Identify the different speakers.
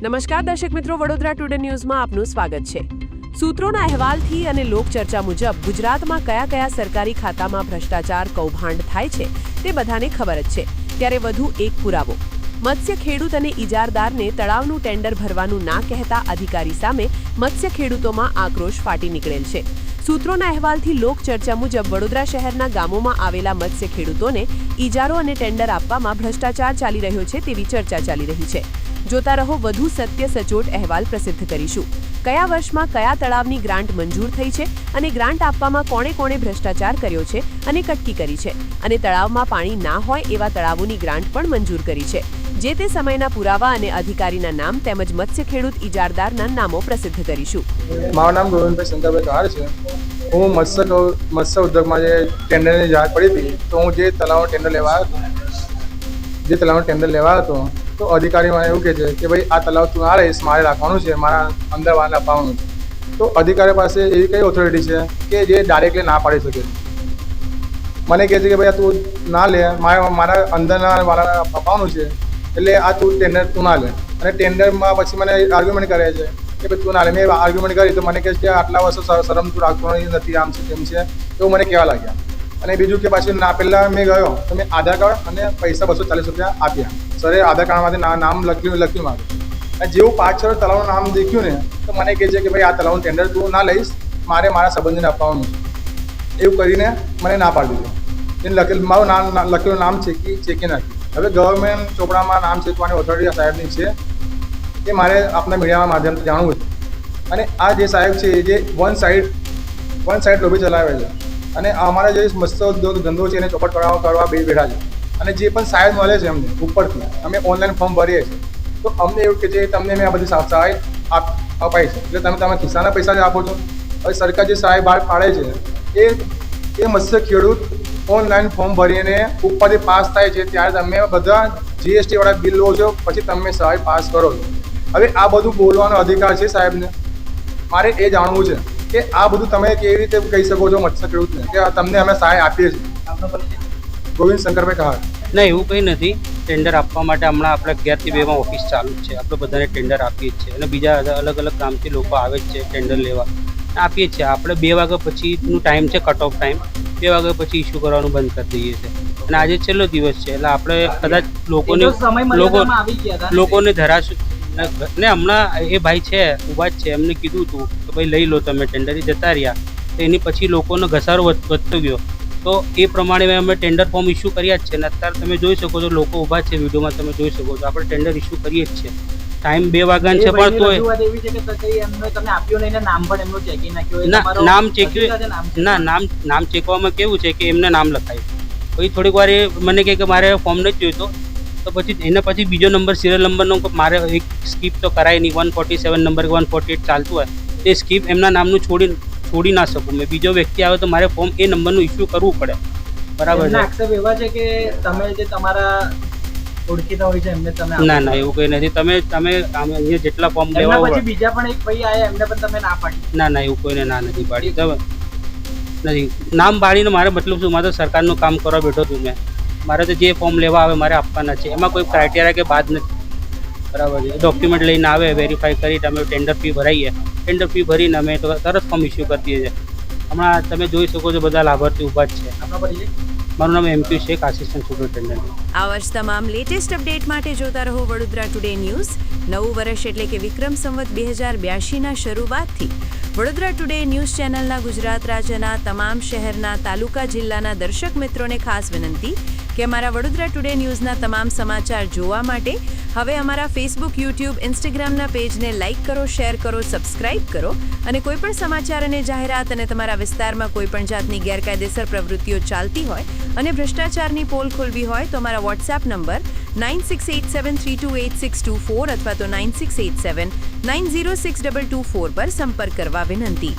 Speaker 1: નમસ્કાર દર્શક મિત્રો, વડોદરા ટુડે ન્યૂઝમાં આપનું સ્વાગત છે। સૂત્રોના અહેવાલથી અને લોકચર્ચા મુજબ ગુજરાતમાં કયા કયા સરકારી ખાતામાં ભ્રષ્ટાચાર કૌભાંડ થાય છે તે બધાને ખબર જ છે। ત્યારે વધુ એક પુરાવો, મત્સ્ય ખેડૂત અને ઇજારદારને તળાવનું ટેન્ડર ભરવાનું ના કહેતા અધિકારી સામે મત્સ્ય ખેડૂતોમાં આક્રોશ ફાટી નીકળેલ છે। સૂત્રોના અહેવાલથી લોકચર્ચા મુજબ વડોદરા શહેરના ગામોમાં આવેલા મત્સ્ય ખેડૂતોને ઇજારો અને ટેન્ડર આપવામાં ભ્રષ્ટાચાર ચાલી રહ્યો છે તેવી ચર્ચા ચાલી રહી છે। જોતા રહો, વધુ સત્ય સચોટ અહેવાલ પ્રસિદ્ધ કરીશું। કયા વર્ષમાં કયા તળાવની ગ્રાન્ટ મંજૂર થઈ છે અને ગ્રાન્ટ આપવામાં કોણે કોણે ભ્રષ્ટાચાર કર્યો છે અને કટકી કરી છે, અને તળાવમાં પાણી ના હોય એવા તળાવોની ગ્રાન્ટ પણ મંજૂર કરી છે। જે તે સમયના પુરાવા અને અધિકારીના નામ તેમજ મત્સ્ય ખેડૂત ઇજારદારના નામો પ્રસિદ્ધ કરીશું।
Speaker 2: મારું નામ ગોવિંદભાઈ શંકરભાઈ કહાર છે। હું મત્સ્ય ઉદ્યોગમાં જે ટેન્ડરની જાહેર પડી હતી, તો હું જે તળાવનો ટેન્ડર લેવા હતો તો અધિકારી મને એવું કહે છે કે ભાઈ આ તળાવ તું ના લઈશ, મારે રાખવાનું છે, મારા અંદર વાળને અપાવવાનું છે। તો અધિકારી પાસે એવી કઈ ઓથોરિટી છે કે જે ડાયરેક્ટલી ના પાડી શકે? મને કહે છે કે ભાઈ તું ના લે, મારા અંદરના વાળાને અપાવવાનું છે, એટલે આ ટેન્ડર તું ના લે। અને ટેન્ડરમાં પછી મને આર્ગ્યુમેન્ટ કરે છે કે ભાઈ તું ના લે। મેં આર્ગ્યુમેન્ટ કરી તો મને કહે છે કે આટલા વર્ષો શરમ તું રાખતો નથી, આમ છે તેમ છે, એવું મને કહેવા લાગ્યા। અને બીજું કે પાછું ના, પહેલાં મેં ગયો તો મેં આધાર કાર્ડ અને પૈસા 240 રૂપિયા આપ્યા। સરે આધાર કાર્ડમાંથી નામ લખ્યું મારું, અને જેવું પાછળ તળાવનું નામ દેખ્યું ને તો મને કહે છે કે ભાઈ આ તળાવનું ટેન્ડર તું ના લઈશ, મારે મારા સંબંધીને અપાવવાનું છે। એવું કરીને મને ના પાડી દીધું। એને મારું લખેલું નામ ચેકી નાખ્યું। હવે ગવર્મેન્ટ ચોપડામાં નામ ચેકવાની ઓથોરિટી સાહેબની છે, એ મારે આપણા મીડિયાના માધ્યમથી જાણવું છે। અને આ જે સાહેબ છે જે વન સાઈડ લોબી ચલાવે છે, અને અમારા જે મત્સ્ય ઉદ્યોગ ધંધો છે એને ચોપટ કરવા બેઠા છે। અને જે પણ સહાય મળે છે અમને ઉપરથી, અમે ઓનલાઈન ફોર્મ ભરીએ છીએ, તો અમને એવું કે છે તમને મેં આ બધી સહાય અપાઈ છે, એટલે તમે ખિસ્સાના પૈસા જ આપો છો। હવે સરકાર જે સહાય બહાર પાડે છે એ મત્સ્ય ખેડૂત ઓનલાઈન ફોર્મ ભરીને ઉપરથી પાસ થાય છે, ત્યારે તમે બધા GST-વાળા બિલ લો છો, પછી તમે સહાય પાસ કરો છો। હવે આ બધું બોલવાનો અધિકાર છે સાહેબને? મારે એ જાણવું છે કે આ બધું તમે કેવી રીતે કહી શકો છો મત્સ્ય ખેડૂતને કે તમને અમે સહાય આપીએ છીએ? ગોવિંદ શંકરભાઈ કહાર।
Speaker 3: ના, એવું કંઈ નથી। ટેન્ડર આપવા માટે હમણાં આપણે 11 થી 2 ઓફિસ ચાલુ જ છે। આપણે બધાને ટેન્ડર આપીએ જ છીએ, અને બીજા અલગ અલગ ગામથી લોકો આવે જ છે ટેન્ડર લેવા, આપીએ જ છીએ। આપણે 2 વાગ્યા પછીનું ટાઈમ છે, કટ ઓફ ટાઈમ, 2 વાગ્યા પછી ઇસ્યુ કરવાનું બંધ કરી દઈએ છીએ। અને આજે છેલ્લો દિવસ છે, એટલે આપણે કદાચ લોકોને ધરાશું ને। હમણાં એ ભાઈ છે ઊભા જ છે, એમને કીધું હતું કે ભાઈ લઈ લો તમે ટેન્ડર, જતા રહ્યા, તો એની પછી લોકોનો ઘસારો વધતો ગયો, તો એ પ્રમાણે અમે ટેન્ડર ફોર્મ ઇસ્યુ કર્યા જ છે। અને અત્યારે તમે જોઈ શકો છો લોકો ઊભા છે, વિડીયોમાં તમે જોઈ શકો છો, આપણે ટેન્ડર ઇસ્યુ કરીએ જ છે। ટાઈમ 2 વાગ્યાનો છે, પણ તોય નામ ચેકવામાં કેવું છે કે એમને નામ લખાય, પછી થોડીક વાર એ મને કહે કે મારે ફોર્મ નથી જોઈતો, તો પછી એના પછી બીજો નંબર, સિરિયલ નંબરનો મારે એક સ્કીપ તો કરાય નહીં। 147 નંબર 148 ચાલતું હોય, તે સ્કીપ એમના નામનું છોડી ના શકું મેં। બીજો વ્યક્તિ આવે તો મારે ફોર્મ એ નંબરનું ઇસ્યુ કરવું પડે, બરાબર છે?
Speaker 4: આક્ષેપ એવા છે કે તમે જે તમારા ઓળખીતા હોય છે એમને તમે
Speaker 3: ના, એવું કંઈ નથી। તમે અહીંયા જેટલા ફોર્મ લેવા
Speaker 4: પછી બીજા પણ એક ભાઈ આયા, એમને પણ તમે ના પાડી?
Speaker 3: ના, એવું કોઈને ના નથી પાડી, નથી નામ પાડીને મારે મતલબ શું? મારે તો સરકારનું કામ કરવા બેઠો છું મેં। મારે તો જે ફોર્મ લેવા આવે મારે આપવાના છે, એમાં કોઈ ક્રાઇટેરિયા કે બાદ નથી, બરાબર છે? ડોક્યુમેન્ટ લઈને આવે, વેરીફાઈ કરી, અમે ટેન્ડર ફી ભરાઈએ, ટેન્ડર ફી ભરીને અમે તો તરત ફોર્મ ઇસ્યુ કરી દઈએ છીએ। હમણાં તમે જોઈ શકો છો બધા લાભાર્થી ઊભા જ છે। મારું નામ MP શેખ, આસિસ્ટન્ટ સુપરિન્ટેન્ડન્ટ।
Speaker 5: આવા જ તમામ લેટેસ્ટ અપડેટ માટે જોતા રહો વડોદરા ટુડે ન્યૂઝ। નવું વર્ષ એટલે કે વિક્રમ સંવત 2082ના શરૂઆતથી વડોદરા ટુડે ન્યૂઝ ચેનલના ગુજરાત રાજ્યના તમામ શહેરના, તાલુકા, જિલ્લાના દર્શક મિત્રોને ખાસ વિનંતી કે અમારા વડોદરા ટુડે ન્યૂઝના તમામ સમાચાર જોવા માટે હવે અમારા ફેસબુક, યુટ્યુબ, ઇન્સ્ટાગ્રામના પેજને લાઇક કરો, શેર કરો, સબસ્ક્રાઇબ કરો, અને કોઈપણ સમાચાર અને જાહેરાત અને તમારા વિસ્તારમાં કોઈપણ જાતની ગેરકાયદેસર પ્રવૃત્તિઓ ચાલતી હોય અને ભ્રષ્ટાચારની પોલ ખોલવી હોય તો અમારા વોટ્સએપ નંબર 9687328624 અથવા તો 9687906224 પર સંપર્ક કરવા વિનંતી।